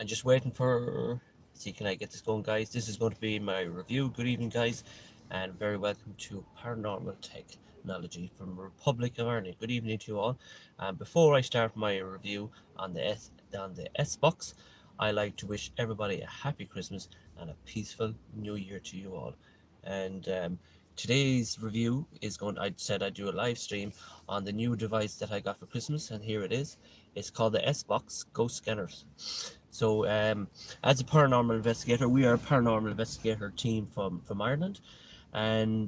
I'm just waiting for, see, can I get this going, guys? This is going to be my review. Good evening, guys, and very welcome to Paranormal Technology from Republic of Ireland. Good evening to you all. Before I start my review on the S box, I like to wish everybody a happy Christmas and a peaceful New Year to you all. And today's review is going. I said I'd do a live stream on the new device that I got for Christmas, and here it is. It's called the S box Ghost Scanners. So, as a paranormal investigator, we are a paranormal investigator team from Ireland. And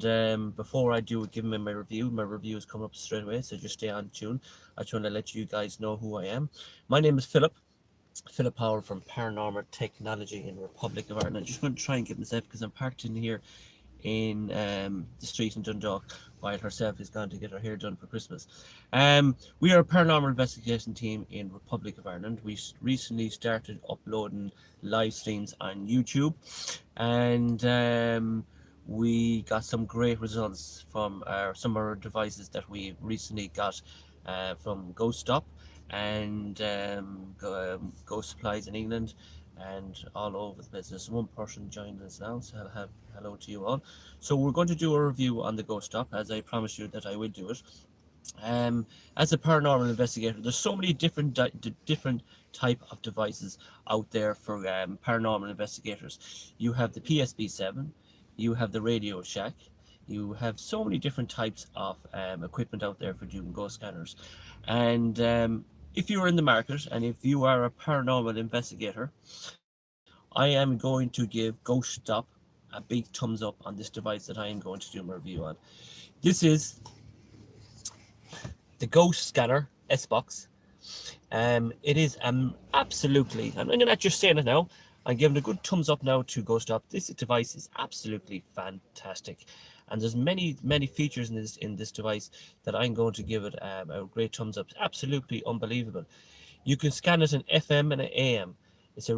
before I do give me my review is coming up straight away. So just stay on tune. I just want to let you guys know who I am. My name is Philip Power from Paranormal Technology in Republic of Ireland. I'm just going to try and get myself because I'm parked in here in the street in Dundalk while herself is gone to get her hair done for Christmas. We are a paranormal investigation team in Republic of Ireland. We recently started uploading live streams on YouTube, and we got some great results from some of our devices that we recently got from Ghost Stop and Ghost Supplies in England and all over the place. There's one person joining us now, so I'll have hello to you all. So we're going to do a review on the Ghost Stop, as I promised you that I will do it. As a paranormal investigator, there's so many different type of devices out there for paranormal investigators. You have the PSB7, you have the Radio Shack, you have so many different types of equipment out there for doing ghost scanners. And if you're in the market and if you are a paranormal investigator, I am going to give Ghost Stop a big thumbs up on this device that I am going to do my review on. This is the Ghost Scanner S Box. It is absolutely, I'm not just saying it now, I'm giving a good thumbs up now to Ghost Stop. This device is absolutely fantastic. And there's many features in this device that I'm going to give it a great thumbs up. It's absolutely unbelievable. You can scan it in FM and AM. It's a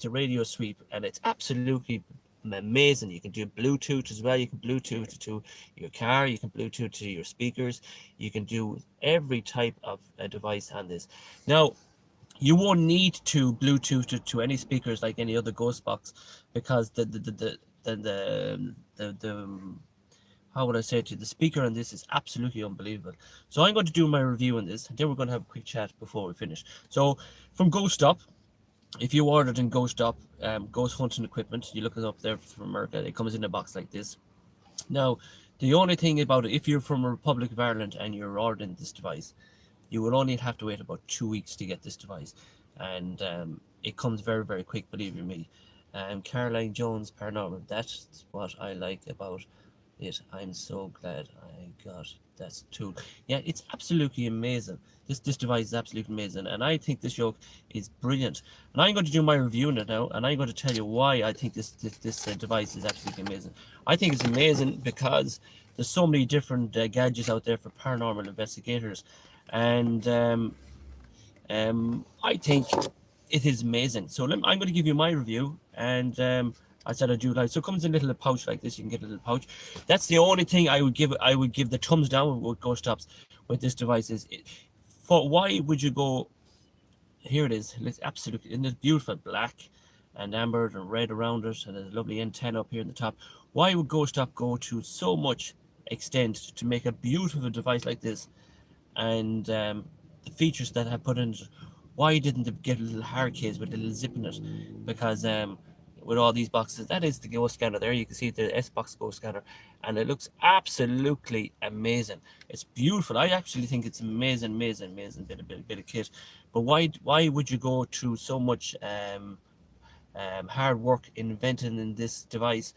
radio sweep, and it's absolutely amazing. You can do Bluetooth as well. You can Bluetooth to your car. You can Bluetooth to your speakers. You can do every type of device on this. Now, you won't need to Bluetooth it to any speakers like any other ghost box, because the how would I say it to you? The speaker on this is absolutely unbelievable. So I'm going to do my review on this, and then we're going to have a quick chat before we finish. So from Ghost Stop, if you ordered in Ghost Stop, ghost hunting equipment, you look it up there from America. It comes in a box like this. Now, the only thing about it, if you're from the Republic of Ireland and you're ordering this device, you will only have to wait about 2 weeks to get this device, and it comes very quick. Believe you me. Caroline Jones Paranormal. That's what I like about it. I'm so glad I got that tool. Yeah, it's absolutely amazing. This device is absolutely amazing, and I think this yoke is brilliant. And I'm going to do my review on it now, and I'm going to tell you why I think this device is absolutely amazing. I think it's amazing because there's so many different gadgets out there for paranormal investigators, and I think it is amazing. So I'm going to give you my review, and I said I do like. So it comes in a little pouch like this. You can get a little pouch. That's the only thing I would give. I would give the thumbs down with Ghost Stops with this device. For why would you go? Here it is. It's absolutely in this beautiful black and amber and red around it, and there's a lovely antenna up here in the top. Why would Ghost Stop go to so much extent to make a beautiful device like this? And the features that I put in, why didn't they get a little hard case with a little zip in it? Because with all these boxes, that is the ghost scanner there. You can see the S box ghost scanner, and it looks absolutely amazing. It's beautiful. I actually think it's amazing bit of kit. But why would you go to so much hard work inventing in this device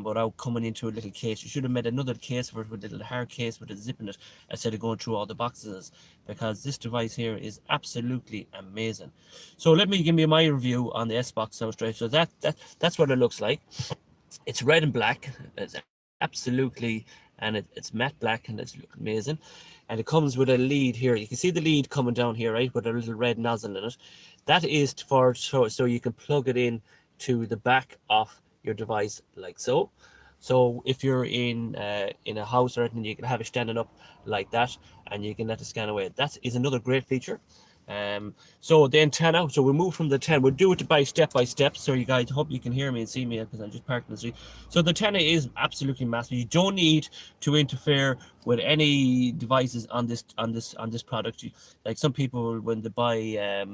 without coming into a little case? You should have made another case for it with a little hard case with a zip in it instead of going through all the boxes, because this device here is absolutely amazing. So let me give you my review on the S box now straight. So that's what it looks like. It's red and black. It's absolutely, and it's matte black, and it's amazing. And it comes with a lead here. You can see the lead coming down here, right, with a little red nozzle in it. That is for so you can plug it in to the back of your device like so. So if you're in a house or anything, you can have it standing up like that, and you can let it scan away. That is another great feature. So the antenna, so we'll move from the antenna, we'll do it by step, so you guys hope you can hear me and see me because I'm just parking the street. So the antenna is absolutely massive. You don't need to interfere with any devices on this product. Like some people, when they buy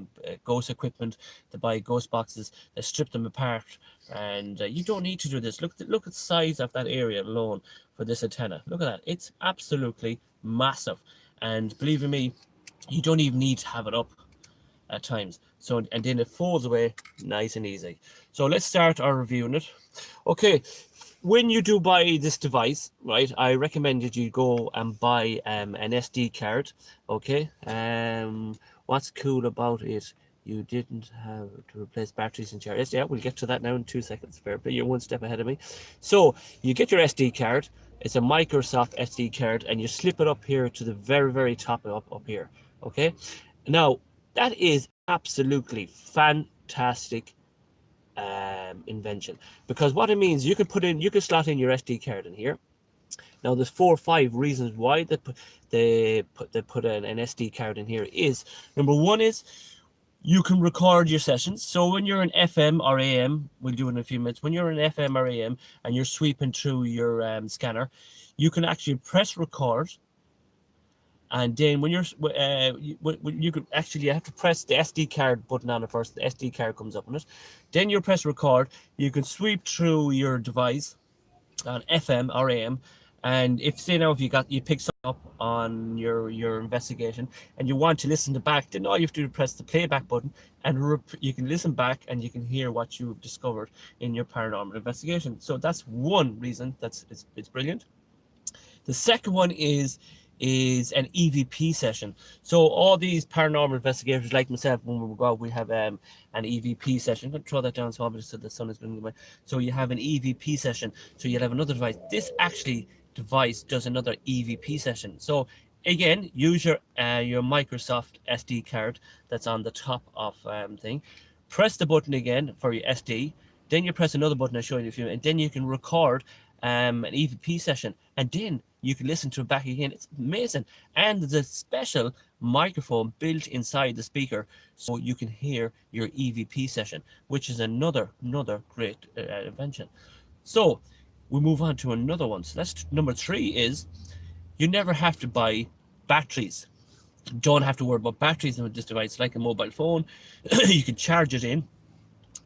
ghost equipment, they buy ghost boxes, they strip them apart, and you don't need to do this. Look at the size of that area alone for this antenna. Look at that, it's absolutely massive, and believe me, you don't even need to have it up at times. So, and then it folds away nice and easy. So let's start our reviewing it. Okay, when you do buy this device, right, I recommend that you go and buy an SD card. Okay, what's cool about it, you didn't have to replace batteries and chargers. Yeah, we'll get to that now in 2 seconds. Fair play, you're one step ahead of me. So you get your SD card. It's a Microsoft SD card, and you slip it up here to the very top, up here. Okay, now that is absolutely fantastic invention, because what it means, you can slot in your SD card in here. Now there's 4 or 5 reasons why they put an SD card in here. Is number one is you can record your sessions. So when you're in FM or AM, we'll do it in a few minutes. When you're in FM or AM and you're sweeping through your scanner, you can actually press record. And then when you have to press the SD card button on it first. The SD card comes up on it. Then you press record. You can sweep through your device on FM or AM, and if you pick something up on your investigation and you want to listen to back, then all you have to do is press the playback button, and you can listen back and you can hear what you've discovered in your paranormal investigation. So that's one reason it's brilliant. The second one is an EVP session. So all these paranormal investigators like myself, when we go out, we have an EVP session. I'm going to throw that down so the sun is going to go. So you have an EVP session. So you'll have another device. This device does another EVP session. So again, use your Microsoft SD card that's on the top of thing. Press the button again for your SD. Then you press another button I'll show you in a few minutes, and then you can record an EVP session, and then you can listen to it back again. It's amazing. And there's a special microphone built inside the speaker, so you can hear your EVP session, which is another great invention. So we move on to another one. So that's number 3 is you never have to buy batteries. Don't have to worry about batteries in this device. Like a mobile phone, you can charge it in.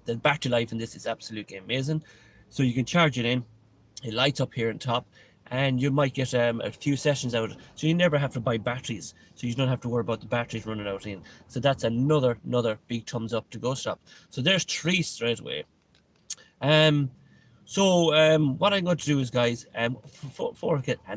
The battery life in this is absolutely amazing. So you can charge it in. It lights up here on top, and you might get a few sessions out of it. So you never have to buy batteries. So you don't have to worry about the batteries running out in. So that's another big thumbs up to Ghost Shop. So there's 3 straight away. So what I'm going to do is, guys, and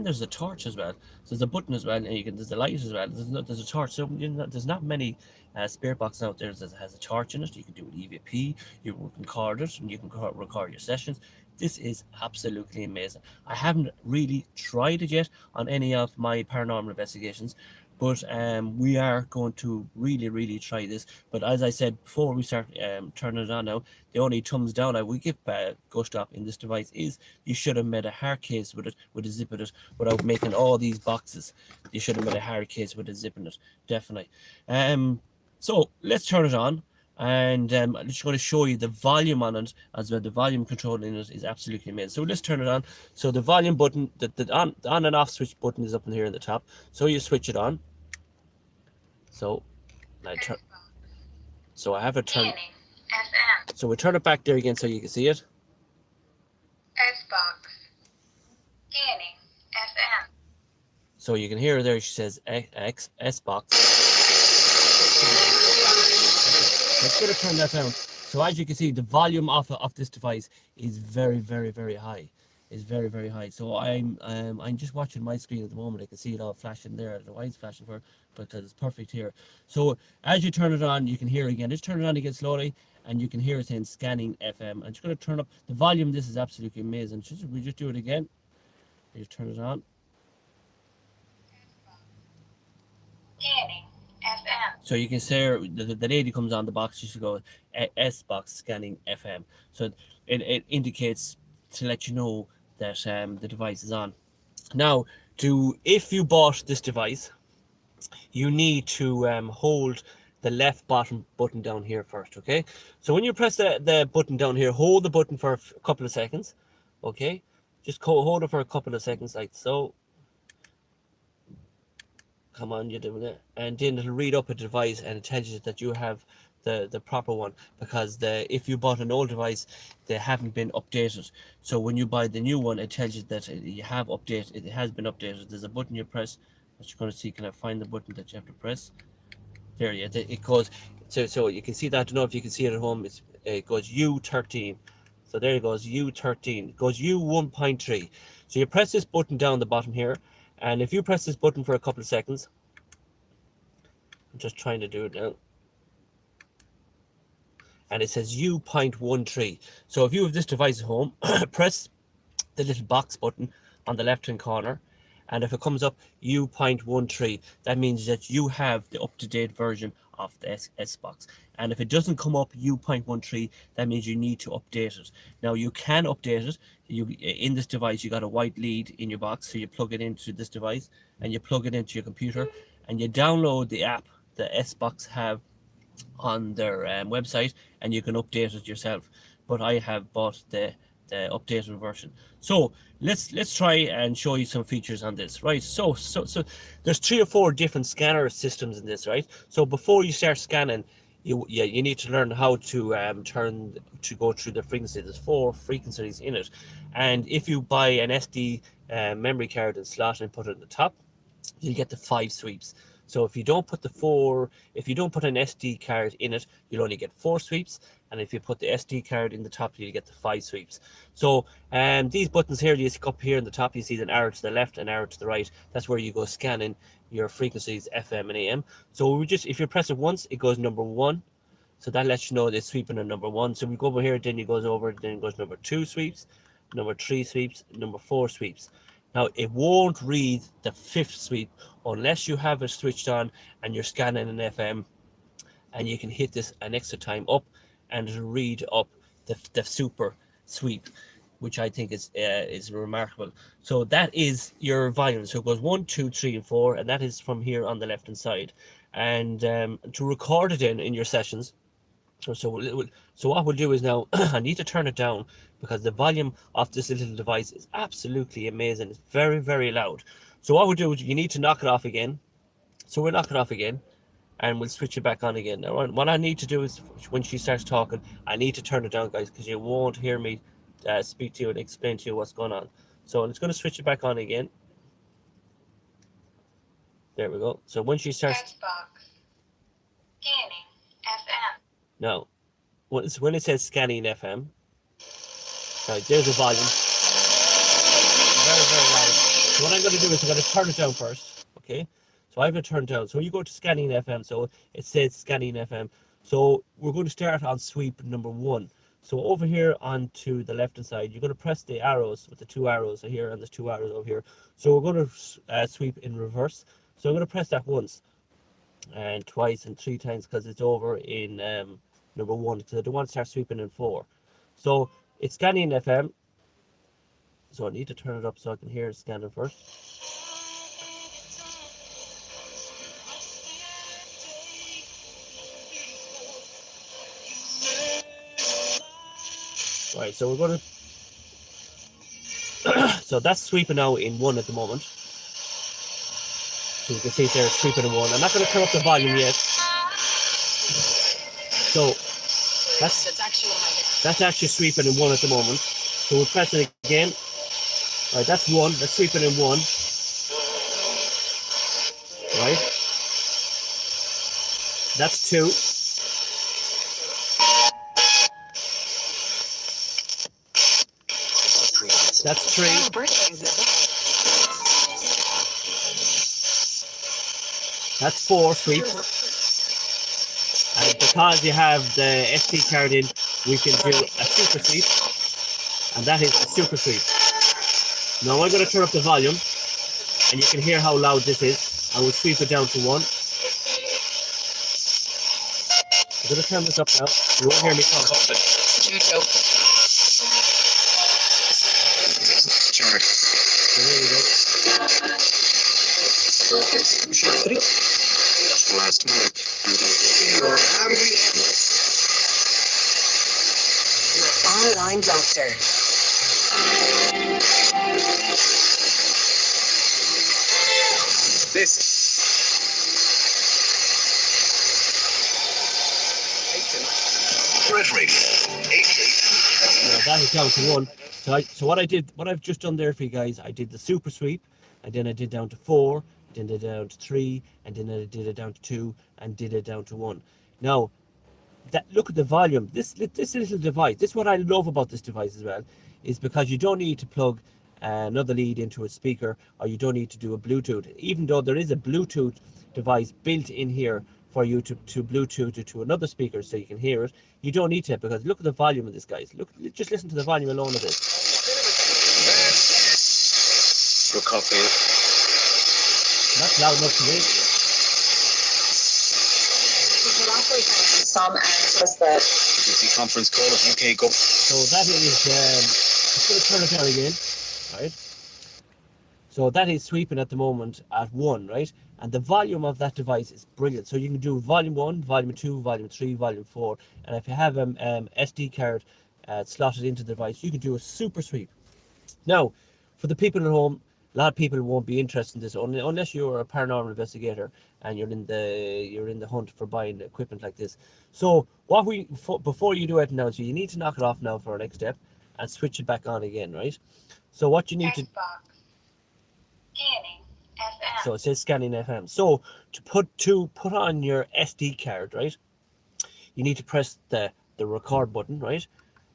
there's a torch as well. So there's a button as well, and there's a light as well. There's a torch. So there's not many spirit boxes out there that has a torch in it. You can do an EVP. You can record it, and you can record your sessions. This is absolutely amazing. I haven't really tried it yet on any of my paranormal investigations, but we are going to really try this. But as I said before we start turning it on now, the only thumbs down I would give Ghost Shop in this device is you should have made a hard case with it, with a zip in it, without making all these boxes. You should have made a hard case with a zip in it, definitely. So let's turn it on, and I'm just going to show you the volume on it as well. The volume control in it is absolutely amazing. So let's turn it on. So the volume button, the on and off switch button is up in here in the top. So you switch it on. So I have it turned. So we turn it back there again so you can see it. S-box. Scanning. FM. So you can hear her there. She says S-box. Let's get to turn that down. So as you can see, the volume of this device is very high. Is very high. So I'm just watching my screen at the moment. I can see it all flashing there. I don't know why it's flashing for, because it's perfect here. So as you turn it on, you can hear it again. Just turn it on again slowly, and you can hear it saying scanning FM. I'm just going to turn up the volume. This is absolutely amazing. We just do it again. You just turn it on. Scanning FM. So you can say the lady comes on the box. She should go S-box scanning FM. So it indicates to let you know that the device is on. Now, if you bought this device, you need to hold the left bottom button down here first, okay? So when you press the button down here, hold the button for a couple of seconds, okay? Just hold it for a couple of seconds like so. Come on, you're doing it. And then it'll read up a device and it tells you that you have the proper one, because if you bought an old device, they haven't been updated. So when you buy the new one, it tells you that you have updated, it has been updated. There's a button you press that you're going to see. Can I find the button that you have to press? There, yeah, it goes. So you can see that. I don't know if you can see it at home. It goes U13. So there it goes, U13. It goes U1.3. So you press this button down the bottom here, and if you press this button for a couple of seconds, I'm just trying to do it now, and it says U.13. So if you have this device at home, press the little box button on the left hand corner, and if it comes up U.13, that means that you have the up-to-date version of the S box. And if it doesn't come up U.13, that means you need to update it. Now you can update it. In this device, you got a white lead in your box, so you plug it into this device and you plug it into your computer and you download the app the S box have on their website, and you can update it yourself. But I have bought the updated version. So let's try and show you some features on this, right? So there's 3 or 4 different scanner systems in this, right? So before you start scanning, you need to learn how to go through the frequencies. There's 4 frequencies in it, and if you buy an SD memory card and slot and put it at the top, you'll get the 5 sweeps. So if you don't put an SD card in it, you'll only get 4 sweeps. And if you put the SD card in the top, you'll get the 5 sweeps. So these buttons here, you see up here in the top, you see an arrow to the left and arrow to the right. That's where you go scanning your frequencies, FM and AM. So if you press it once, it goes number 1. So that lets you know it's sweeping on number 1. So we go over here, then it goes over, then it goes number 2 sweeps, number 3 sweeps, number 4 sweeps. Now, it won't read the 5th sweep unless you have it switched on and you're scanning an FM, and you can hit this an extra time up and it'll read up the super sweep, which I think is remarkable. So that is your volume. So it goes 1, 2, 3, and 4, and that is from here on the left hand side. And to record it in your sessions, so what we'll do is now I need to turn it down, because the volume of this little device is absolutely amazing. It's very, very loud. So what we'll do is you need to knock it off again. So we'll knock it off again and we'll switch it back on again. Now what I need to do is, when she starts talking, I need to turn it down, guys, because you won't hear me speak to you and explain to you what's going on. So I'm just going to switch it back on again. There we go. So when she starts... Xbox. Scanning. FM. No. When it says scanning FM, right, there's the volume. Very, very loud. So what I'm going to do is I'm going to turn it down first, okay? So I have it turned down. So you go to scanning FM, so it says scanning FM. So we're going to start on sweep number 1. So over here onto the left hand side, you're going to press the arrows with the 2 arrows here, and there's 2 arrows over here. So we're going to sweep in reverse. So I'm going to press that once and twice and 3 times, because it's over in number 1, because I don't want to start sweeping in 4. So it's scanning FM. So I need to turn it up so I can hear it scanning first. Right, so we're going to... so that's sweeping now in 1 at the moment. So you can see it there, sweeping in 1. I'm not going to turn up the volume yet. So that's actually sweeping in 1 at the moment. So we'll press it again. All right, that's 1. That's sweeping in 1. Right. That's 2. That's 3. That's 4 sweeps. And because you have the SD card in, we can do a super sweep. And that is a super sweep. Now I'm going to turn up the volume, and you can hear how loud this is. I will sweep it down to 1. I'm going to turn this up now. You won't hear me talk. So there you go. Untitled Chapter. This SPIRT Radio 88. That is down to 1. So what I've just done there for you guys, I did the super sweep, and then I did down to 4, then I did down to 3, and then I did it down to 2, and did it down to 1. Now, look at the volume. This little device. This is what I love about this device as well, is because you don't need to plug another lead into a speaker, or you don't need to do a Bluetooth. Even though there is a Bluetooth device built in here for you to Bluetooth it to another speaker so you can hear it, you don't need to, because look at the volume of this, guys. Just listen to the volume alone of this. Good coffee. That's loud enough to me. Some access that. BBC conference call of UK Go. So that is, I'm going to turn it down again, right? So that is sweeping at the moment at 1, right? And the volume of that device is brilliant. So you can do volume 1, volume 2, volume 3, volume 4. And if you have an SD card slotted into the device, you can do a super sweep. Now, for the people at home, a lot of people won't be interested in this unless you're a paranormal investigator and you're in the hunt for buying equipment like this. So before you do it now, so you need to knock it off now for our next step and switch it back on again, right? So what you need to Xbox. Scanning FM. So it says scanning FM. So to put on your SD card, right, you need to press the record button, right?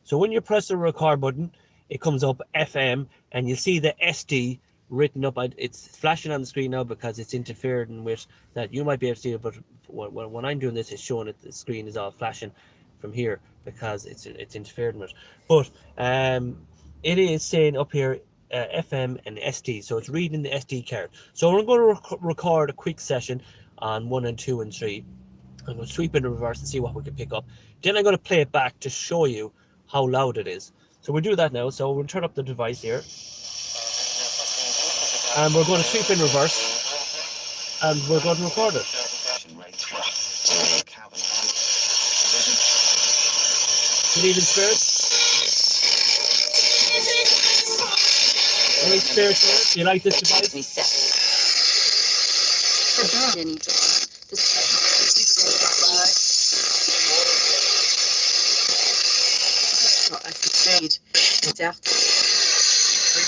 So when you press the record button, it comes up FM, and you'll see the SD written up. It's flashing on the screen now because it's interfering with that. You might be able to see it, but when I'm doing this, it's showing it. The screen is all flashing from here because it's interfering with. But it is saying up here FM and SD, so it's reading the SD card. So we're going to record a quick session on 1 and 2 and 3. I'm going to sweep in reverse and see what we can pick up. Then I'm going to play it back to show you how loud it is. So we'll do that now. So we'll turn up the device here, and we're going to sweep in reverse, and we're going to record it. Good evening, spirits. Any spirits here? Do you like this device?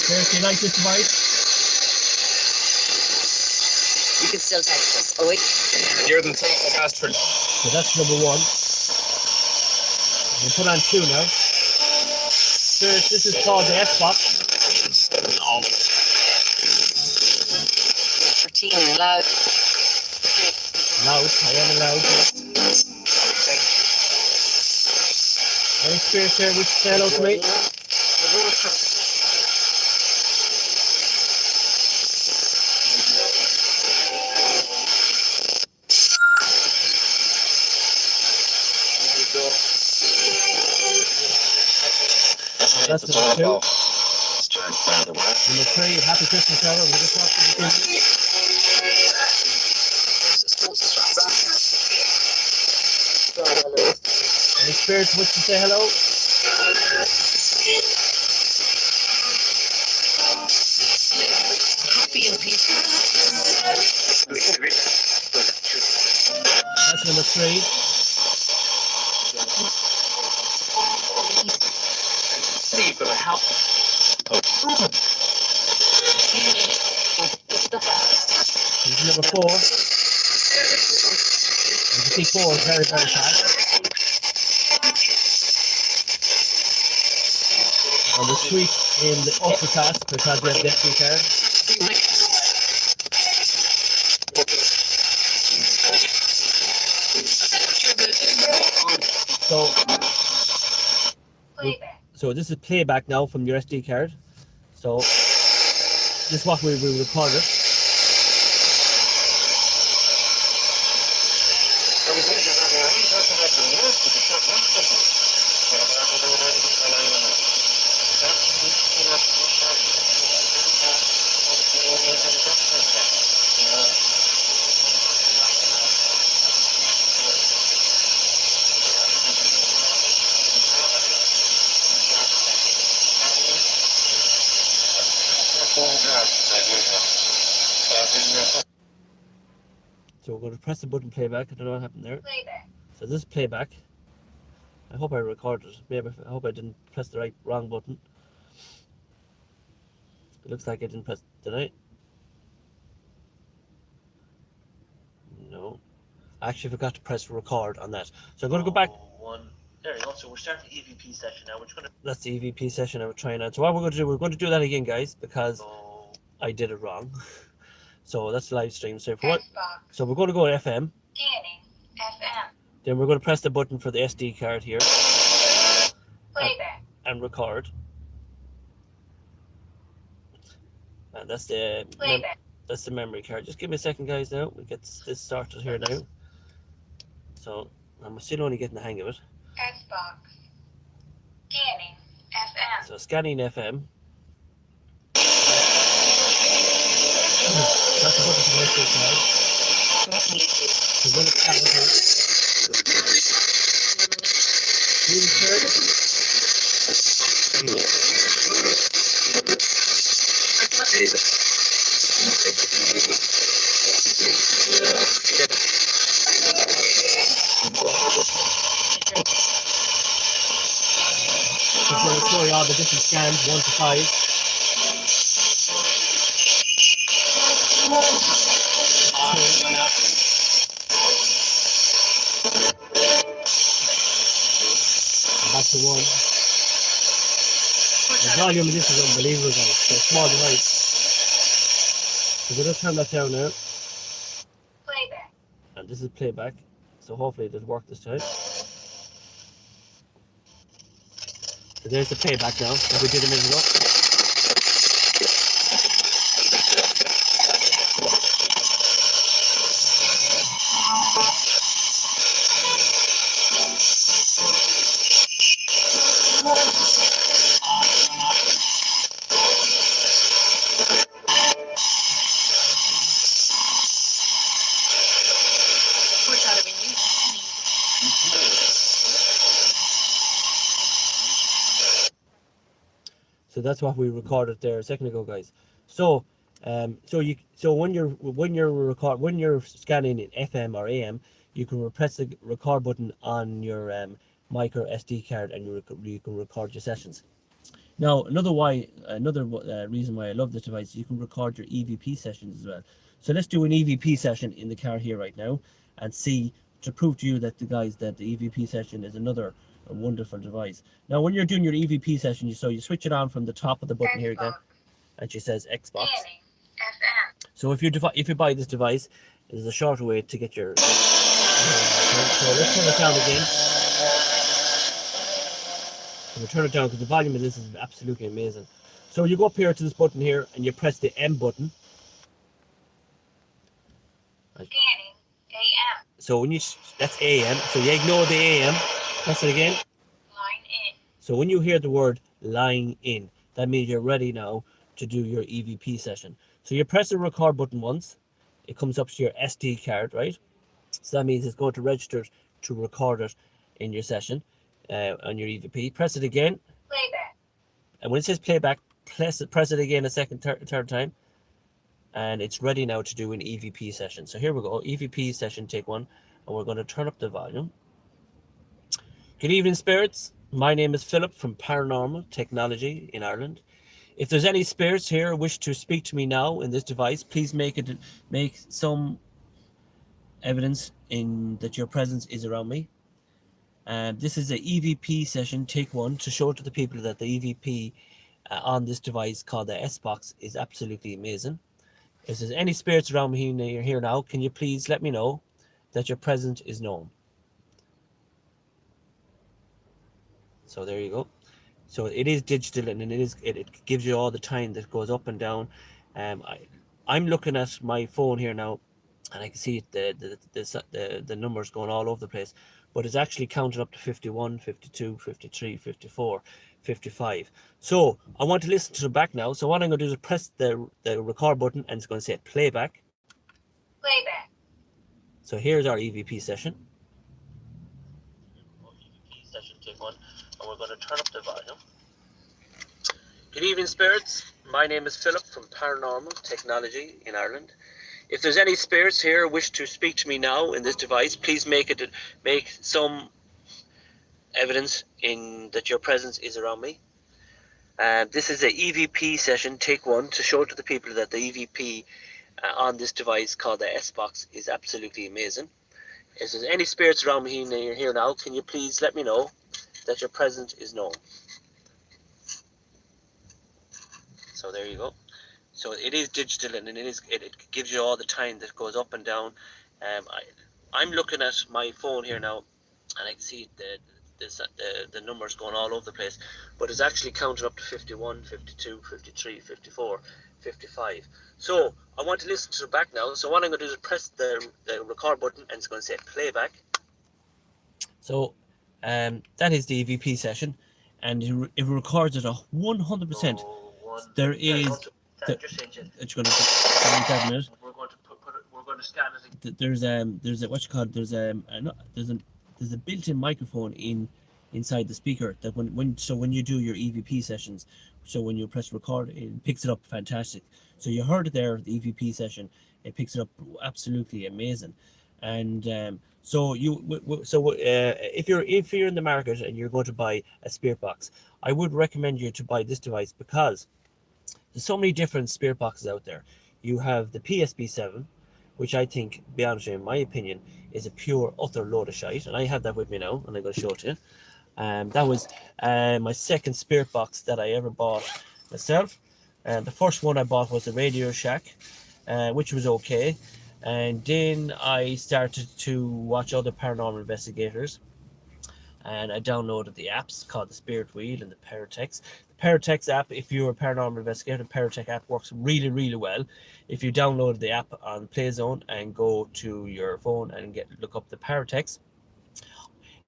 Spirits, do you like this device? You can still text us. Oh wait. You're the cast for. So that's number 1. We'll put on 2 now. Spirits, this is called the S-Box. Loud. Loud, I am loud. Any spirits here which say hello to me? That's number 2. Number 3, happy Christmas, Sarah. We'll just talk to the Any spirits wish to say hello? Happy and peaceful. That's number 3. Sleep in a house. This is number 4. You can see 4 is very, very fast. And we'll sweep in the ultra fast because we have the SD card. So this is playback now from your SD card. So this is what we recorded. So we're going to press the button playback. I don't know what happened there. Playback. So this is playback. I hope I recorded. Maybe I hope I didn't press the wrong button. It looks like I didn't press. Did I? No. I actually forgot to press record on that. So I'm going to go back. One. There you go. So we're starting the EVP session now. We're just going to. That's the EVP session I was trying out. So what we're going to do, we're going to do that again, guys, because I did it wrong. So that's the live stream. So for what? So we're going to go to FM. Scanning. FM. Then we're going to press the button for the SD card here. Playback. And record. And that's the memory card. Just give me a second, guys. Now we get this started here now. So I'm still only getting the hang of it. Xbox. Scanning. FM. So scanning FM. That's the button for the SD card. So we're going to tap it here. Just going to show you all the different scans, 1 to 5. And back to 1. The volume of this is unbelievable, guys. It's a small device. So we're going to turn that down now. Playback. And this is playback. So hopefully it'll work this time. So there's the playback now that we did a minute ago. So that's what we recorded there a second ago, guys. So, when you're scanning in FM or AM, you can press the record button on your micro SD card, and you can record your sessions. Now, another reason why I love this device is you can record your EVP sessions as well. So let's do an EVP session in the car here right now, and see to prove to you that the EVP session is another wonderful device. Now, when you're doing your EVP session, you switch it on from the top of the button here again, and she says Xbox. FM. So if you buy this device, there's a shorter way to get your. So let's turn it down again. So we turn it down because the volume of this is absolutely amazing. So you go up here to this button here, and you press the M button. Scanning. AM. So that's AM. So you ignore the AM. Press it again. Line in. So when you hear the word line in, that means you're ready now to do your EVP session. So you press the record button once, it comes up to your SD card, right? So that means it's going to register to record it in your session on your EVP. Press it again. Playback. And when it says playback, press it again a third time. And it's ready now to do an EVP session. So here we go, EVP session, take 1. And we're going to turn up the volume. Good evening, spirits. My name is Philip from Paranormal Technology in Ireland. If there's any spirits here who wish to speak to me now in this device, please make some evidence in that your presence is around me. This is a EVP session, take 1, to show to the people that the EVP on this device called the S-Box is absolutely amazing. If there's any spirits around me here now, can you please let me know that your presence is known? So there you go. So it is digital, and it gives you all the time that goes up and down. I'm looking at my phone here now, and I can see the numbers going all over the place, but it's actually counted up to 51, 52, 53, 54, 55. So I want to listen to it back now. So what I'm going to do is press the record button, and it's going to say playback. Playback. So here's our EVP session. EVP session, take 1, and we're going to turn up the volume. Good evening, spirits. My name is Philip from Paranormal Technology in Ireland. If there's any spirits here who wish to speak to me now in this device, please make some evidence in that your presence is around me. This is a EVP session, take one, to show to the people that the EVP on this device called the S-Box is absolutely amazing. If there's any spirits around me here now, can you please let me know that your presence is known? So there you go. So it is digital, and it gives you all the time that goes up and down. I'm looking at my phone here now, and I can see the numbers going all over the place, but it's actually counting up to 51, 52, 53, 54, 55. So I want to listen to it back now. So what I'm going to do is press the record button, and it's going to say playback. So that is the EVP session, and it records it 100%. There is it's going to delete that minute. We're going to scan it. There's a what you call it, there's a built-in microphone inside the speaker that when you do your EVP sessions, so when you press record, it picks it up fantastic. So you heard it there, the EVP session, it picks it up absolutely amazing. And if you're in the market and you're going to buy a spirit box, I would recommend you to buy this device, because there's so many different spirit boxes out there. You have the PSP 7, which I think, be honest with you, in my opinion, is a pure utter load of shite, and I have that with me now, and I'm going to show it to you. That was my second spirit box that I ever bought myself. The first one I bought was the Radio Shack, which was okay, and then I started to watch other paranormal investigators, and I downloaded the apps called the Spirit Wheel and the Paratex. The Paratex app, if you're a paranormal investigator, the Paratex app works really, really well. If you download the app on PlayZone and go to your phone and look up the Paratex,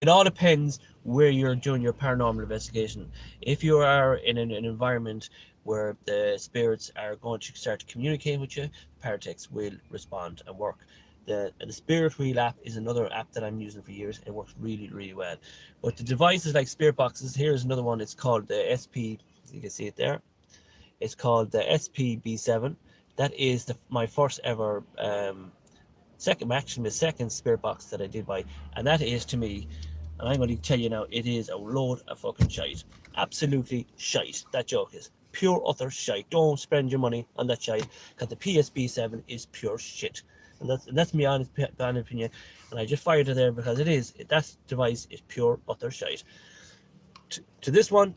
it all depends where you're doing your paranormal investigation. If you are in an environment where the spirits are going to start to communicate with you, the Paratex will respond and work. The Spirit Wheel app is another app that I'm using for years. It works really, really well. But the devices like spirit boxes, here's another one. It's called the SP, you can see it there. It's called the SPB7. That is my first ever, my second spirit box that I did buy. And that is, to me, and I'm going to tell you now, it is a load of fucking shite. Absolutely shite. That joke is pure utter shite. Don't spend your money on that shite, because the PSP 7 is pure shit. And that's my honest opinion. And I just fired it there because that device is pure utter shite. To this one,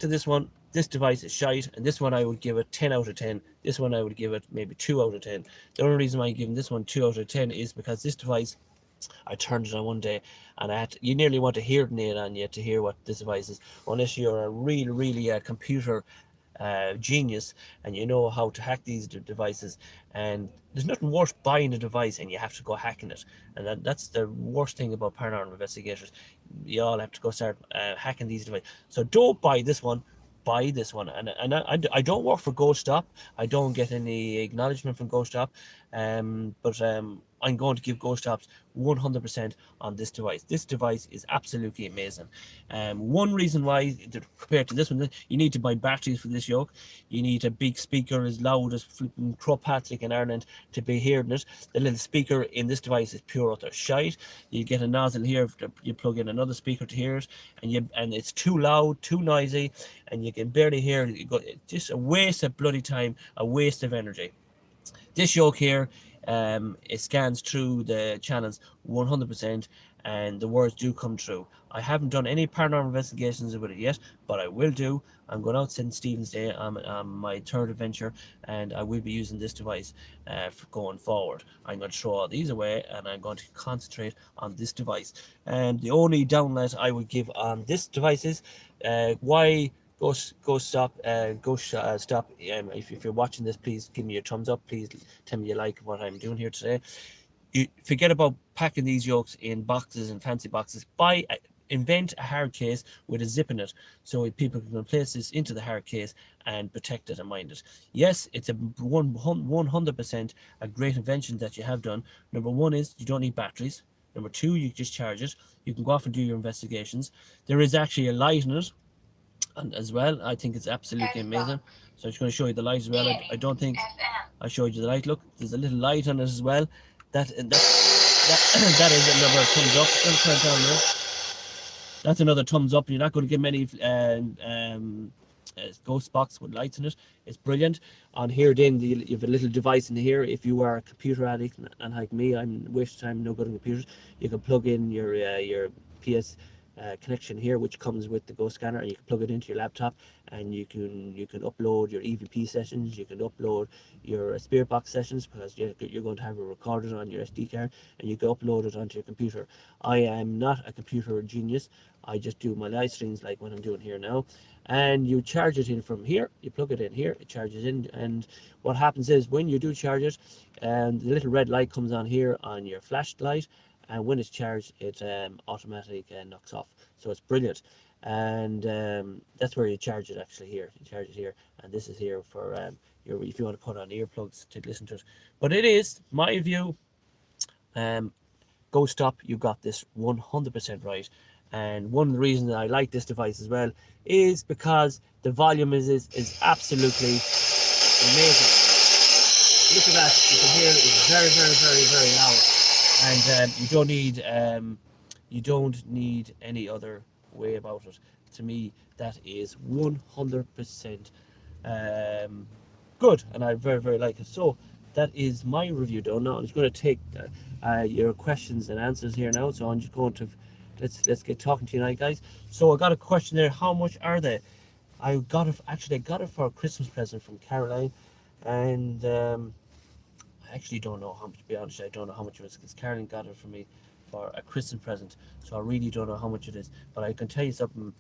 this device is shite, and this one I would give it 10 out of 10. This one I would give it maybe 2 out of 10. The only reason why I'm giving this one 2 out of 10 is because this device, I turned it on one day, and you nearly want to hear it nail on you to hear what this device is, unless you're a really computer genius and you know how to hack these devices. And there's nothing worse buying a device and you have to go hacking it, and that's the worst thing about paranormal investigators. You all have to go start hacking these devices. So don't buy this one. Buy this one. And I don't work for Ghost Stop. I don't get any acknowledgement from Ghost Stop, but I'm going to give Ghost Stops 100% on this device. This device is absolutely amazing. One reason why, compared to this one, you need to buy batteries for this yoke. You need a big speaker as loud as flipping Patrick in Ireland to be hearing it. The little speaker in this device is pure utter shite. You get a nozzle here, you plug in another speaker to hear it, and it's too loud, too noisy, and you can barely hear it. It's just a waste of bloody time, a waste of energy. This yoke here, it scans through the channels 100%, and the words do come true. I haven't done any paranormal investigations with it yet, but I will do. I'm going out St. Stephen's Day on my third adventure, and I will be using this device for going forward. I'm going to throw all these away, and I'm going to concentrate on this device. And the only downlight I would give on this device is why Go stop. If you're watching this, please give me a thumbs up. Please tell me you like what I'm doing here today. You forget about packing these yokes in boxes and fancy boxes. Invent a hard case with a zip in it, so people can place this into the hard case and protect it and mind it. Yes, it's a 100% a great invention that you have done. Number one is you don't need batteries. Number two, you just charge it. You can go off and do your investigations. There is actually a light in it. And as well, I think it's absolutely amazing. So I'm just going to show you the light as well. I don't think FM. I showed you the light. Look, there's a little light on it as well. That that is another thumbs up. I'm going to turn it down now. That's another thumbs up. You're not going to get many ghost box with lights in it. It's brilliant. On here, then you have a little device in here. If you are a computer addict, and like me, I'm no good on computers. You can plug in your PS connection here, which comes with the ghost scanner, and you can plug it into your laptop, and you can upload your EVP sessions. You can upload your SPIRT box sessions, because you're going to have it recorded on your SD card, and you can upload it onto your computer. I am not a computer genius. I just do my live streams like what I'm doing here now. And you charge it in from here. You plug it in here, it charges in, and what happens is when you do charge it, the little red light comes on here on your flashlight, and when it's charged, it automatically knocks off. So it's brilliant. And that's where you charge it, actually. Here you charge it here, and this is here for if you want to put on earplugs to listen to it. But it is my view. Go Stop, you got this 100% right. And one of the reasons that I like this device as well is because the volume is absolutely amazing. Look at that. You can hear it's very, very, very, very loud. And you don't need any other way about it. To me, that is 100% good, and I very, very like it. So that is my review done. Now I'm just going to take your questions and answers here now. So I'm just going to let's get talking to you now, guys. So I got a question there. How much are they? I got it for a Christmas present from Caroline, and I actually don't know how much. To be honest, I don't know how much it was, because Caroline got it for me for a Christmas present. So I really don't know how much it is. But I can tell you something.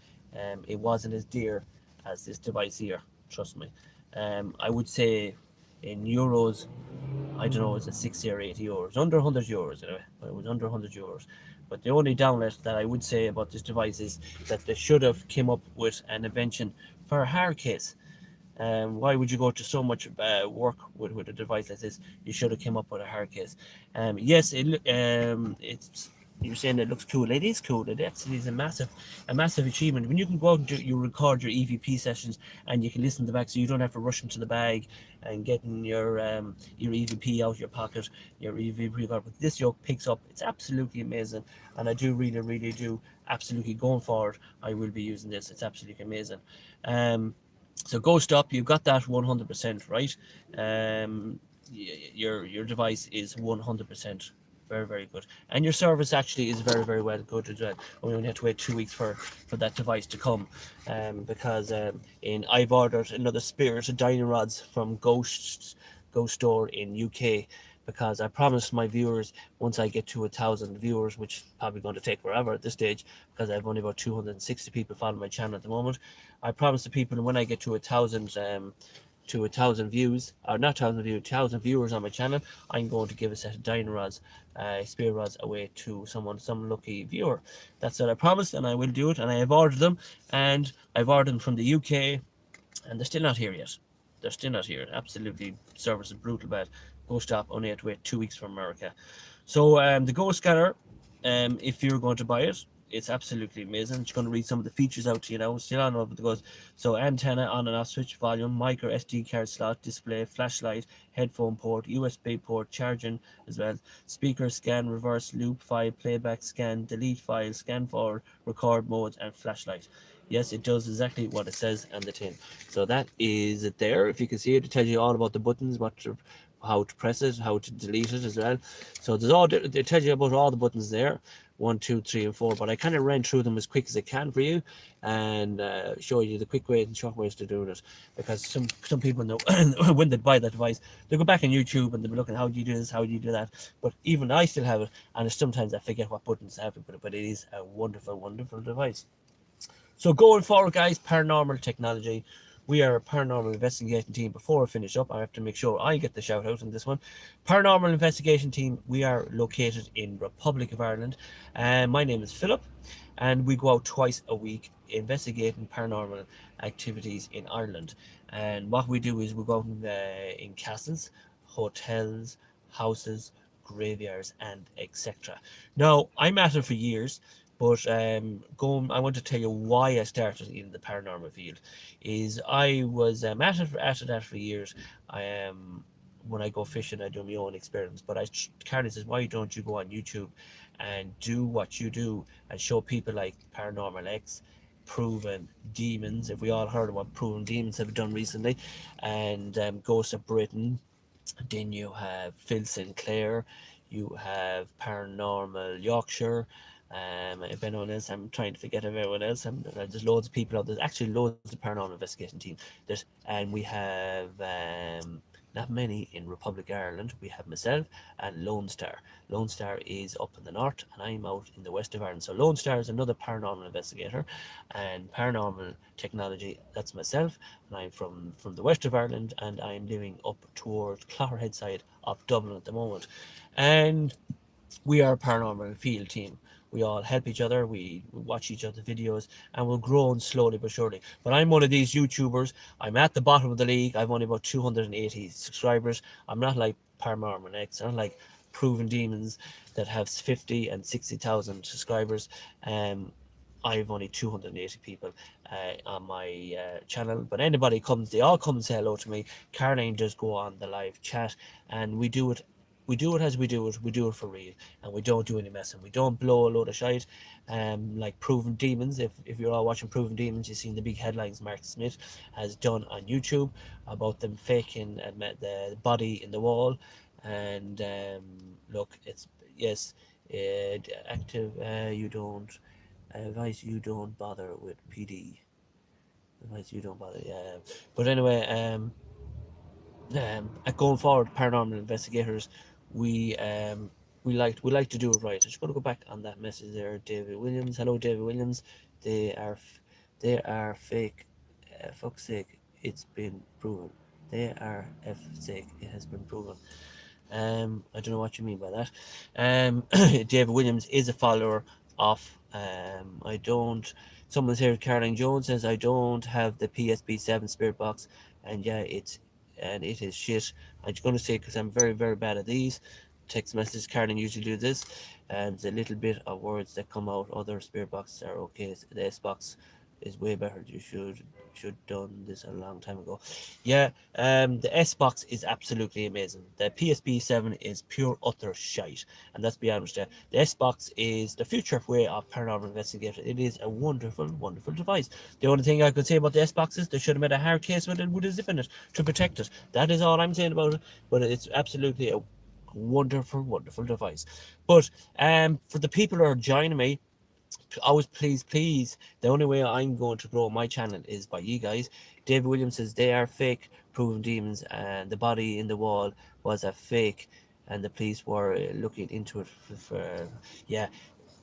It wasn't as dear as this device here. Trust me. I would say in euros, I don't know, it's a 60 or 80 euros, under 100 euros anyway. It was under 100 euros. But the only downlet that I would say about this device is that they should have came up with an invention for a hard case. Why would you go to so much work with a device like this? You should have came up with a hard case. Yes, it's, you're saying it looks cool. It is cool. It actually is a massive achievement. When you can go out and you record your EVP sessions, and you can listen to the back, so you don't have to rush into the bag and getting your EVP out of your pocket, your EVP record. But this yoke picks up. It's absolutely amazing, and I do really do absolutely, going forward, I will be using this. It's absolutely amazing. So Go Stop, you've got that 100% right. Your device is 100% very good, and your service actually is very well good as well. We only have to wait 2 weeks for that device to come, because I've ordered another SPIRT dining rods from Ghost Store in UK, because I promised my viewers, once I get to 1,000 viewers, which is probably going to take forever at this stage, because I've only about 260 people following my channel at the moment. I promised the people, when I get to 1,000 views, or not 1,000 views, 1,000 viewers on my channel, I'm going to give a set of dining rods, SPIRT rods, away to some lucky viewer. That's what I promised, and I will do it. And I have ordered them, and I've ordered them from the UK, and they're still not here yet. They're still not here. Absolutely, service is brutal bad. Go Stop, only have to wait 2 weeks from America. So the Go Scanner, if you're going to buy it, it's absolutely amazing. I'm just going to read some of the features out to you now. Still on over the goes. So antenna, on and off switch, volume, micro SD card slot, display, flashlight, headphone port, USB port, charging as well, speaker, scan, reverse, loop, file, playback, scan, delete file, scan forward, record mode, and flashlight. Yes, it does exactly what it says on the tin. So that is it there. If you can see it, it tells you all about the buttons, how to press it, how to delete it as well. So it tells you about all the buttons there. 1, 2, 3, and 4. But I kind of ran through them as quick as I can for you, and show you the quick ways and short ways to do it. Because some people know when they buy that device, they go back on YouTube and they're looking, how do you do this, how do you do that. But even I still have it, and sometimes I forget what buttons I have to put it. But it is a wonderful device. So going forward, guys, paranormal technology. We are a paranormal investigation team. Before I finish up, I have to make sure I get the shout out on this one. Paranormal investigation team. We are located in Republic of Ireland, and my name is Philip, and we go out twice a week investigating paranormal activities in Ireland. And what we do is we go out in castles, hotels, houses, graveyards, and etc. Now, I'm at it for years, But I want to tell you why I started in the paranormal field. Is I was at that for years. I when I go fishing, I do my own experiments. But Carly says, why don't you go on YouTube and do what you do and show people like Paranormal X, Proven Demons? If we all heard of what Proven Demons have done recently, and Ghost of Britain. Then you have Phil Sinclair, you have Paranormal Yorkshire. If anyone else, I'm trying to forget of everyone else. There's loads of people out there. There's actually loads of paranormal investigating team. And we have not many in Republic of Ireland. We have myself and Lone Star. Lone Star is up in the north, and I'm out in the west of Ireland. So Lone Star is another paranormal investigator, and paranormal technology. That's myself, and I'm from the west of Ireland, and I'm living up towards Clogherhead side of Dublin at the moment, and we are a paranormal field team. We all help each other, we watch each other's videos, and we're growing slowly but surely. But I'm one of these YouTubers. I'm at the bottom of the league. I've only about 280 subscribers. I'm not like Paranormal X. I'm not like Proven Demons that have 50 and 60,000 subscribers. I've only 280 people on my channel. But anybody comes, they all come and say hello to me. Caroline does go on the live chat, and we do it. We do it as we do it. We do it for real, and we don't do any messing. We don't blow a load of shite, like Proven Demons. If you're all watching Proven Demons, you've seen the big headlines Mark Smith has done on YouTube about them faking the body in the wall. And look, it's yes, active. You don't advise you don't bother with PD. Advise you don't bother. Yeah, but anyway, going forward, paranormal investigators, we we like to do it right. I'm just going to go back on that message there, David Williams. Hello, David Williams. They are fake. Fuck's sake, it's been proven. They are sake. It has been proven. I don't know what you mean by that. David Williams is a follower of. I don't. Someone's here. Caroline Jones says I don't have the PSP7 Spirit box, and yeah, it is shit. I'm just going to say because I'm very bad at these text messages. Caroline usually do this, and there's a little bit of words that come out. Other Spirit boxes are okay. The S box is way better. You should done this a long time ago. Yeah, the S box is absolutely amazing. The PSP7 is pure utter shite, and let's be honest. The S box is the future way of paranormal investigator. It is a wonderful device. The only thing I could say about the S box is they should have made a hard case with it with a zip in it to protect it. That is all I'm saying about it. But it's absolutely a wonderful device. But for the people who are joining me, always please, the only way I'm going to grow my channel is by you guys. David Williams says they are fake Proven Demons, and the body in the wall was a fake, and the police were looking into it for yeah.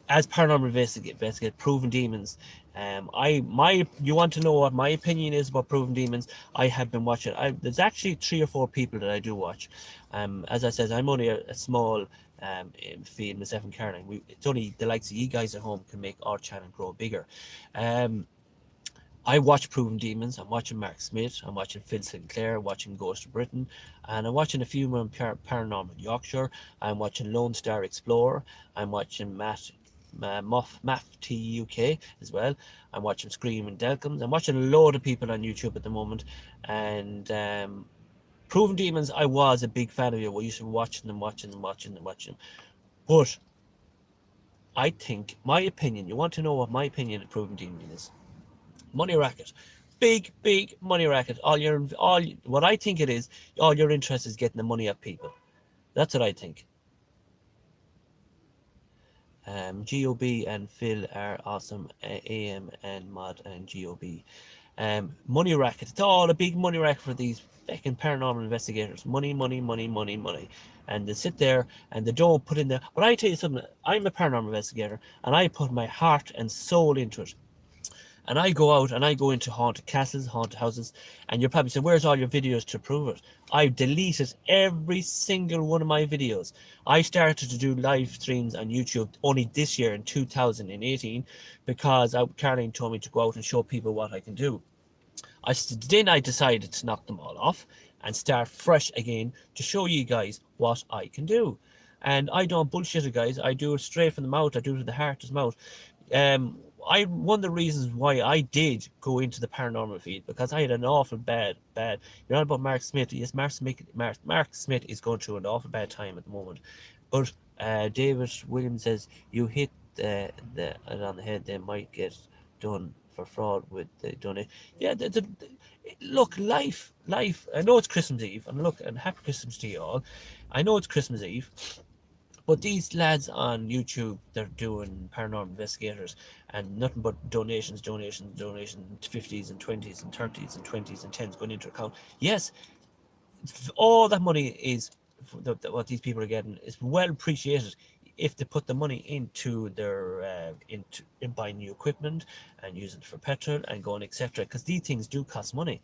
As paranormal investigate Proven Demons, you want to know what my opinion is about Proven Demons? I have been watching. There's actually 3 or 4 people that I do watch. As I said, I'm only a small field, myself and Caroline. It's only the likes of you guys at home can make our channel grow bigger. I watch Proven Demons. I'm watching Mark Smith. I'm watching Phil Sinclair. I'm watching Ghost of Britain, and I'm watching a few more Paranormal Yorkshire. I'm watching Lone Star Explorer. I'm watching Matt TUK as well. I'm watching Screaming Delkins. I'm watching a load of people on YouTube at the moment, and Proven Demons, I was a big fan of you. We used to be watching them. But I think my opinion. You want to know what my opinion of Proven Demon is? Money racket. Big money racket. What I think it is, all your interest is getting the money of people. That's what I think. GOB and Phil are awesome. AM and Mod and GOB. Money racket. It's all a big money racket for these fucking paranormal investigators. Money. And they sit there and they don't put in the. But I tell you something, I'm a paranormal investigator and I put my heart and soul into it. And I go out and I go into haunted castles, haunted houses, and you're probably saying, where's all your videos to prove it? I've deleted every single one of my videos. I started to do live streams on YouTube only this year in 2018 because Caroline told me to go out and show people what I can do. Then I decided to knock them all off and start fresh again to show you guys what I can do. And I don't bullshit it, guys. I do it straight from the mouth. I do it with the heart's mouth. One of the reasons why I did go into the paranormal field, because I had an awful bad. You're not about Mark Smith. Yes, Mark Smith is going through an awful bad time at the moment. But David Williams says you hit the it on the head. They might get done for fraud with the donation. Yeah, look, life. I know it's Christmas Eve, and look, and happy Christmas to you all. I know it's Christmas Eve. But these lads on YouTube, they're doing paranormal investigators and nothing but donations, 50s and 20s and 30s and 20s and 10s going into account. Yes, all that money is what these people are getting is well appreciated if they put the money into their in buying new equipment and using it for petrol and going etc. Because these things do cost money,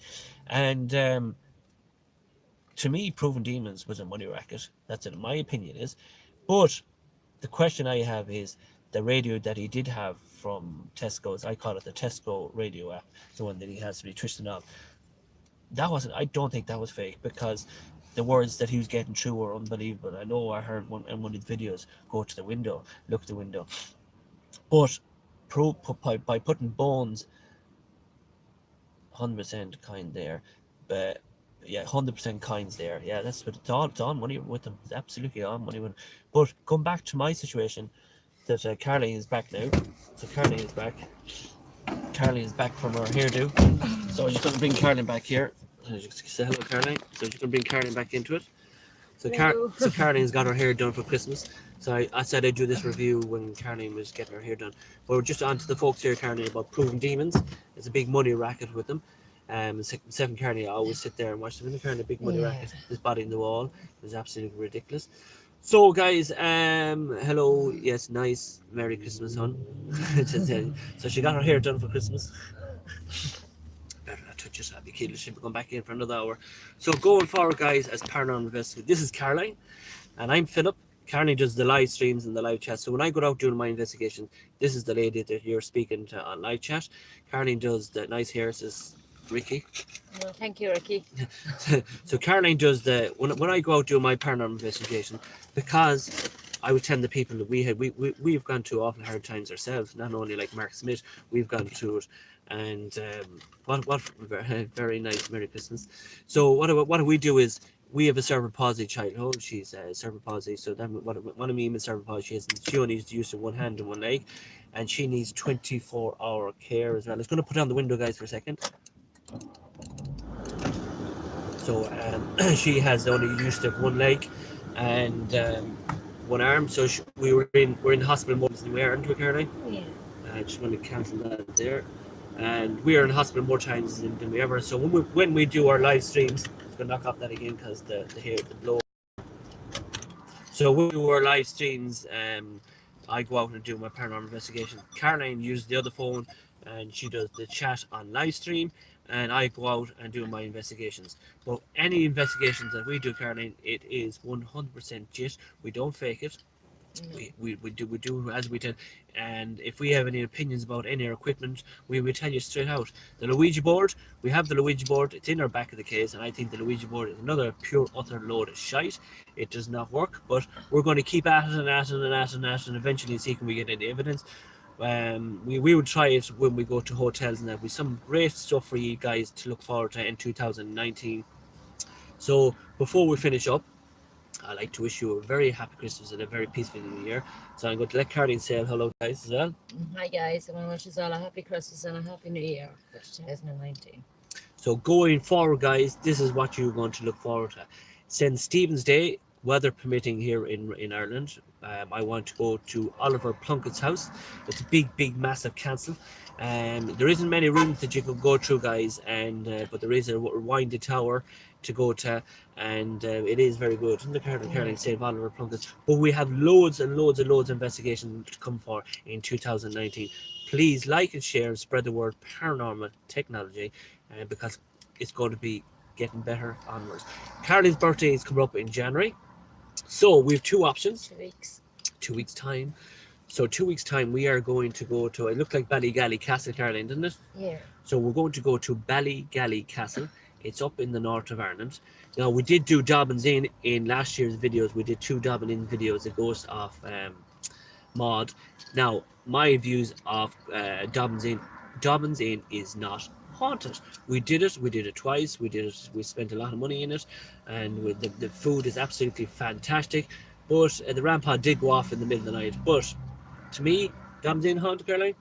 and to me, Proven Demons was a money racket. That's in my opinion is, but the question I have is the radio that he did have from Tesco's. I call it the Tesco radio app, the one that he has to be twisted off. That wasn't. I don't think that was fake because the words that he was getting through were unbelievable. I know I heard one in one of the videos. Go to the window, look at the window, but by putting bones, 100% kind there, but yeah, 100% kinds there. Yeah, that's what it's all money with them. It's absolutely all money with them. But come back to my situation, that Caroline is back now. So Caroline is back. Caroline is back from her hairdo. So I'm just going to bring Caroline back here. So just say hello, Caroline. So I'm just going to bring Caroline back into it. So, so Caroline's got her hair done for Christmas. So I said I'd do this review when Caroline was getting her hair done. But we're just on to the folks here, Caroline, about Proven Demons. It's a big money racket with them. Second Caroline, I always sit there and watch them. Caroline, a big money racket. His body in the wall. It was absolutely ridiculous. So guys, hello, yes, nice, Merry Christmas, hon. So she got her hair done for Christmas. Better not touch it, I'll be kidding. She'll be going back in for another hour. So going forward, guys, as Paranormal Investigator, this is Caroline, and I'm Philip. Caroline does the live streams and the live chat. So when I go out doing my investigations, this is the lady that you're speaking to on live chat. Caroline does the nice hair, says Ricky. Well, thank you, Ricky. So Caroline does the when I go out doing my paranormal investigation, because I was telling the people that we've gone through awful hard times ourselves. Not only like Mark Smith, we've gone through it, and what very nice Merry Christmas. So what do we do is we have a cerebral palsy child. She's cerebral palsy. So then what I mean with cerebral palsy, she only needs to use one hand and one leg, and she needs 24-hour care as well. It's going to put on the window, guys, for a second. So she has only used up one leg and one arm. So we're in the hospital more than we are, aren't we, Caroline? Yeah. I just want to cancel that there. And we are in the hospital more times than we ever. So when we do our live streams, I'm going to knock off that again because the blow. So when we do our live streams, I go out and do my paranormal investigation. Caroline uses the other phone and she does the chat on live stream, and I go out and do my investigations. But any investigations that we do, Caroline, it is 100% legit. We don't fake it. We do as we tell. And if we have any opinions about any equipment, we will tell you straight out. The Luigi board, we have the Luigi board. It's in our back of the case, and I think the Luigi board is another pure utter load of shite. It does not work, but we're going to keep at it and eventually see can we get any evidence. We would try it when we go to hotels, and there'll be some great stuff for you guys to look forward to in 2019. So before we finish up, I'd like to wish you a very happy Christmas and a very peaceful New Year. So I'm going to let Caroline say hello, guys, as well. Hi, guys. I want to wish us all a happy Christmas and a happy New Year for 2019. So going forward, guys, this is what you're going to look forward to. Since Stephen's Day, weather permitting here in Ireland, I want to go to Oliver Plunkett's house. It's a big, massive castle. There isn't many rooms that you can go through, guys, and but there is a windy tower to go to, and it is very good. In the Caroline St. Oliver Plunkett's. But we have loads and loads of investigations to come for in 2019. Please like and share and spread the word paranormal technology, because it's going to be getting better onwards. Caroline's birthday is coming up in January, so we have two options. 2 weeks. 2 weeks time. So 2 weeks time we are going to go to, it looked like Ballygally Castle, Caroline, didn't it? Yeah. So we're going to go to Ballygally Castle. It's up in the north of Ireland. Now we did do Dobbins in last year's videos. We did 2 Dobbin in videos, a ghost of mod. Now, my views of Dobbins Inn. Dobbins Inn is not haunted. We did it twice. We spent a lot of money in it, and the food is absolutely fantastic. But the rampart did go off in the middle of the night. But to me, Dobbins Inn haunted, Caroline?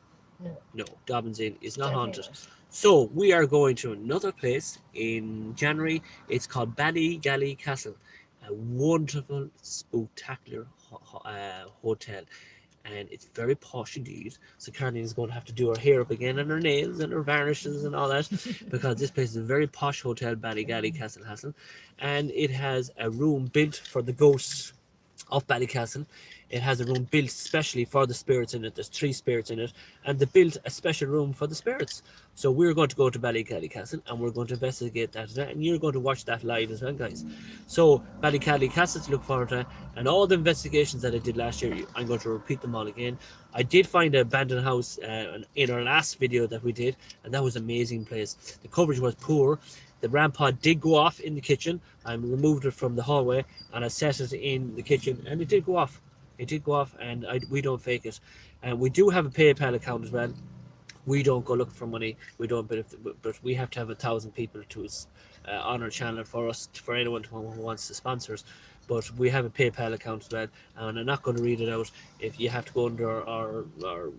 No, Dobbins Inn is not haunted. So we are going to another place in January. It's called Ballygally Castle, a wonderful, spectacular hotel, and it's very posh indeed. So Caroline is going to have to do her hair up again and her nails and her varnishes and all that because this place is a very posh hotel, Ballygally Castle, and it has a room built for the ghosts of Ballycastle. It has a room built specially for the spirits in it. There's 3 spirits in it, and they built a special room for the spirits. So we're going to go to Ballycastle and we're going to investigate that, and you're going to watch that live as well, guys. So Ballycastle to look forward to, and all the investigations that I did last year, I'm going to repeat them all again. I did find an abandoned house in our last video that we did, and that was an amazing place. The coverage was poor. The rampart did go off in the kitchen. I removed it from the hallway and I set it in the kitchen, and it did go off. It did go off, and we don't fake it. And we do have a PayPal account as well. We don't go looking for money. We don't, but we have to have 1,000 people to on our channel for anyone who wants to sponsor us. But we have a PayPal account as well, and I'm not going to read it out. If you have to go under our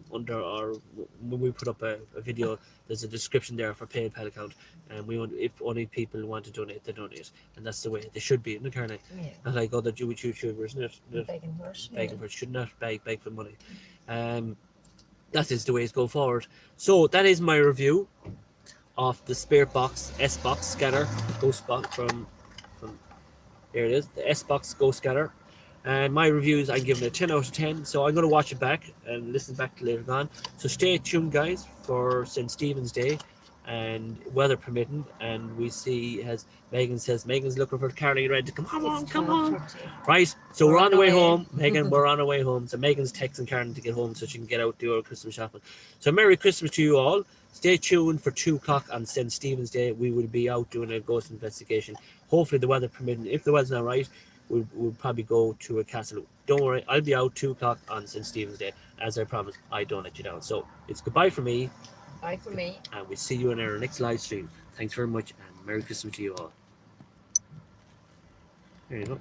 when we put up a video, there's a description there for PayPal account, and we want, if only people want to donate, they donate, and that's the way they should be, isn't it, Caroline? Yeah. Not like other Jewish YouTubers, isn't it? Begging for it. Begging for it, should not beg for money. That is the way it's going forward. So that is my review of the Spirit Box S-Box scanner, Ghost Box from here it is, the S-Box Ghost Scanner. And my reviews, I'm giving it a 10 out of 10. So I'm going to watch it back and listen back to later on. So stay tuned, guys, for St. Stephen's Day and weather permitting. And we see, as Megan says, Megan's looking for Caroline Red to come on. Right, so we're on the way home. Megan, we're on our way home. So Megan's texting Caroline to get home so she can get out do her Christmas shopping. So Merry Christmas to you all. Stay tuned for 2 o'clock on St. Stephen's Day. We will be out doing a ghost investigation. Hopefully the weather permitting. If the weather's not right, we'll probably go to a castle. Don't worry, I'll be out 2 o'clock on St. Stephen's Day. As I promised, I don't let you down. So it's goodbye for me. Bye for me. And we'll see you in our next live stream. Thanks very much, and Merry Christmas to you all. There you go.